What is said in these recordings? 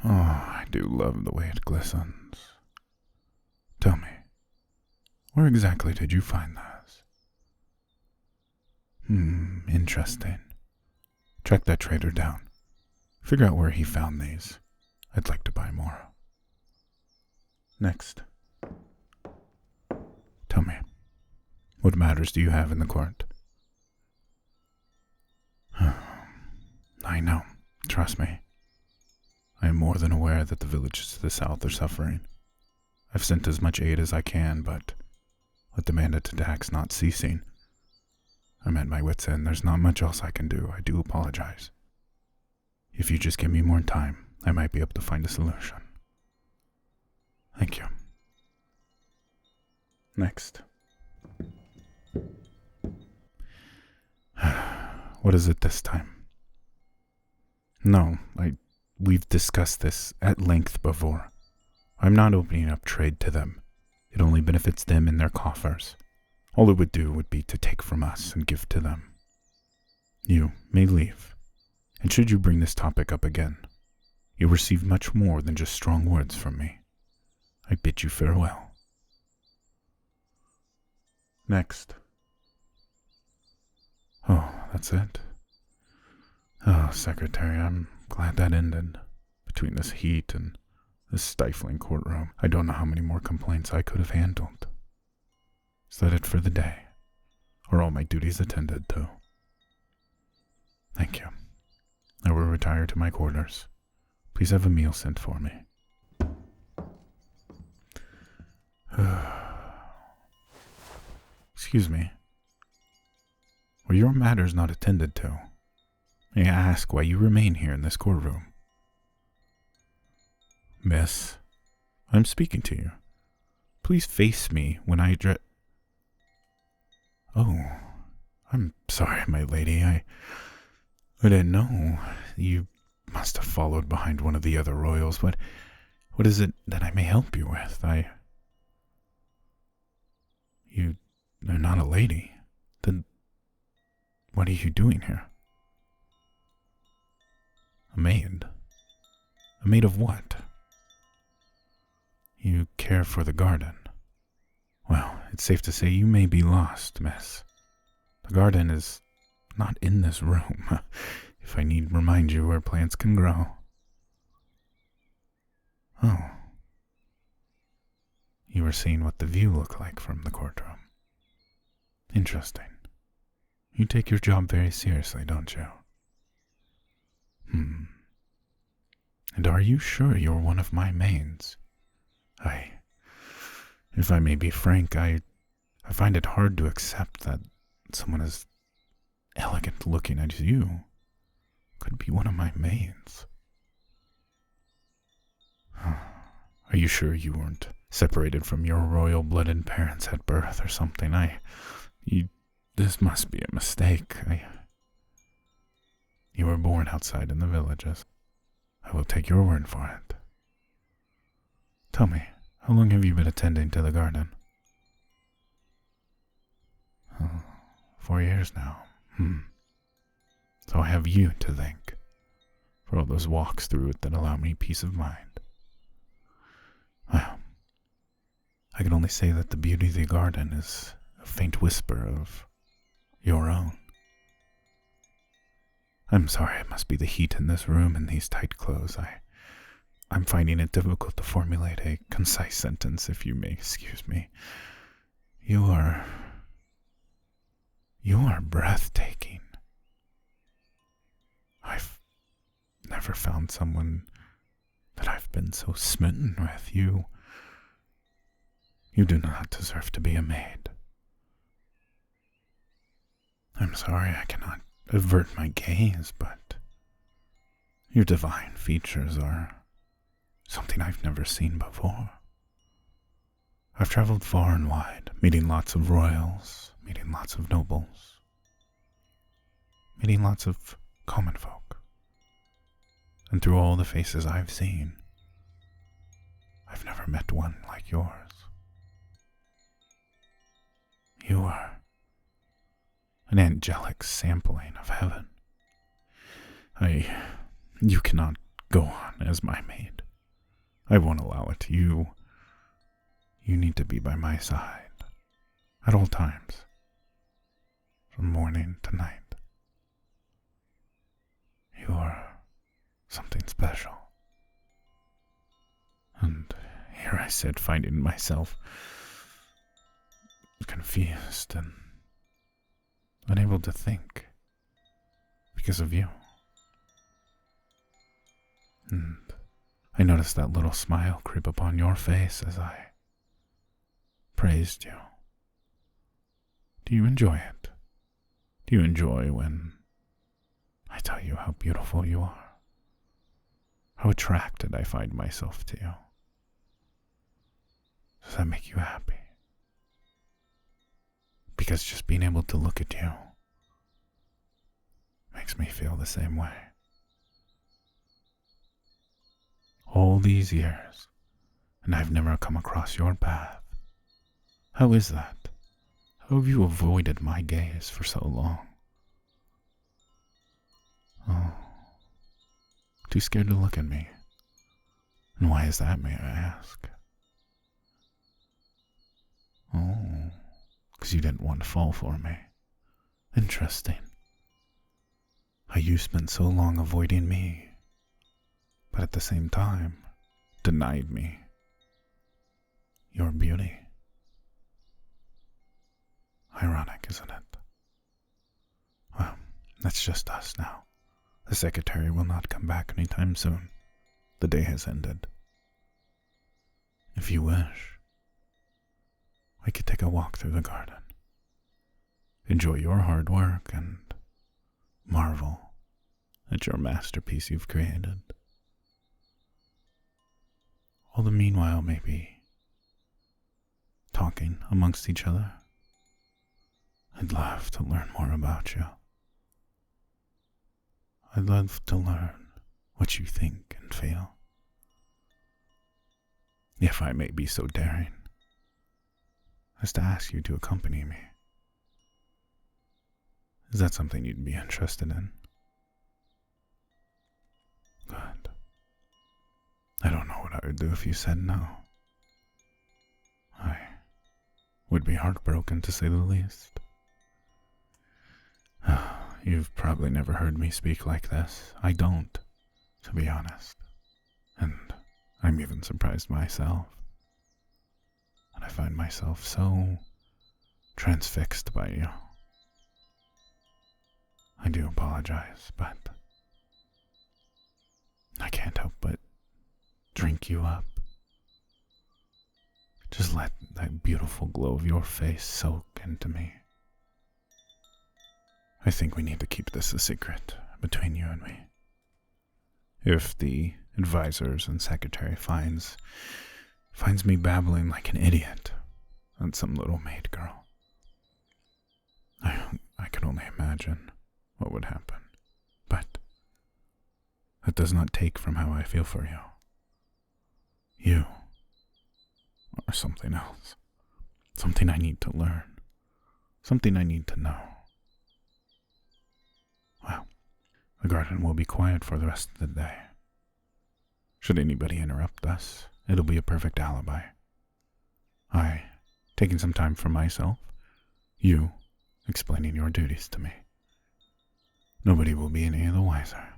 Oh, I do love the way it glistens. Tell me, where exactly did you find those? Interesting. Track that trader down. Figure out where he found these. I'd like to buy more. Next. Tell me, what matters do you have in the court? I know. Trust me. I am more than aware that the villages to the south are suffering. I've sent as much aid as I can, but with the bandit attacks not ceasing, I'm at my wit's end. There's not much else I can do. I do apologize. If you just give me more time, I might be able to find a solution. Thank you. Next. What is it this time? No, we've discussed this at length before. I'm not opening up trade to them. It only benefits them and their coffers. All it would do would be to take from us and give to them. You may leave, and should you bring this topic up again, you'll receive much more than just strong words from me. I bid you farewell. Next. Oh, that's it. Oh, Secretary, I'm glad that ended. Between this heat and this stifling courtroom, I don't know how many more complaints I could have handled. Is that it for the day? Are all my duties attended to? Thank you. I will retire to my quarters. Please have a meal sent for me. Excuse me. Were your matters not attended to? May I ask why you remain here in this courtroom? Miss, I'm speaking to you. Please face me when I address... Oh, I'm sorry, my lady. I didn't know. You must have followed behind one of the other royals. What is it that I may help you with? You're not a lady. Then what are you doing here? A maid? A maid of what? You care for the garden. Well, it's safe to say you may be lost, miss. The garden is not in this room, if I need remind you where plants can grow. Oh. You were seeing what the view looked like from the courtroom. Interesting. You take your job very seriously, don't you? And are you sure you're one of my mains? If I may be frank, I find it hard to accept that someone as elegant looking as you could be one of my mains. Are you sure you weren't separated from your royal-blooded parents at birth or something? This must be a mistake. You were born outside in the villages. I will take your word for it. Tell me, how long have you been attending to the garden? 4 years now. So I have you to thank for all those walks through it that allow me peace of mind. Well, I can only say that the beauty of the garden is a faint whisper of your own. I'm sorry, it must be the heat in this room and these tight clothes. I'm finding it difficult to formulate a concise sentence, if you may excuse me. You are breathtaking. I've never found someone that I've been so smitten with. You do not deserve to be a maid. I'm sorry I cannot avert my gaze, but your divine features are something I've never seen before. I've traveled far and wide, meeting lots of royals, meeting lots of nobles, meeting lots of common folk. And through all the faces I've seen, I've never met one like yours. You are an angelic sampling of heaven. You cannot Go on as my maid. I won't allow it. You need to be by my side at all times, from morning to night. You are something special. And here I sit, finding myself confused and unable to think because of you. And I noticed that little smile creep upon your face as I praised you. Do you enjoy it? Do you enjoy when I tell you how beautiful you are? How attracted I find myself to you? Does that make you happy? Because just being able to look at you makes me feel the same way. All these years, and I've never come across your path. How is that? How have you avoided my gaze for so long? Oh, too scared to look at me. And why is that, may I ask? Oh, because you didn't want to fall for me. Interesting. How you spent so long avoiding me, but at the same time, denied me your beauty. Ironic, isn't it? Well, that's just us now. The secretary will not come back anytime soon. The day has ended. If you wish, I could take a walk through the garden. Enjoy your hard work and marvel at your masterpiece you've created. All the meanwhile, maybe talking amongst each other. I'd love to learn more about you. I'd love to learn what you think and feel. If I may be so daring as to ask you to accompany me. Is that something you'd be interested in? Good. I don't know what I would do if you said no. I would be heartbroken, to say the least. You've probably never heard me speak like this. I don't, to be honest. And I'm even surprised myself. And I find myself so transfixed by you. I do apologize, but I can't help but drink you up. Just let that beautiful glow of your face soak into me. I think we need to keep this a secret between you and me. If the advisors and secretary finds me babbling like an idiot on some little maid girl, I can only imagine what would happen. But that does not take from how I feel for you. You are something else. Something I need to learn. Something I need to know. Well, the garden will be quiet for the rest of the day. Should anybody interrupt us, it'll be a perfect alibi. I, taking some time for myself, you, explaining your duties to me. Nobody will be any the wiser.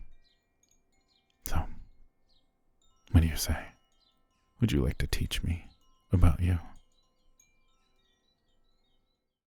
So, what do you say? Would you like to teach me about you?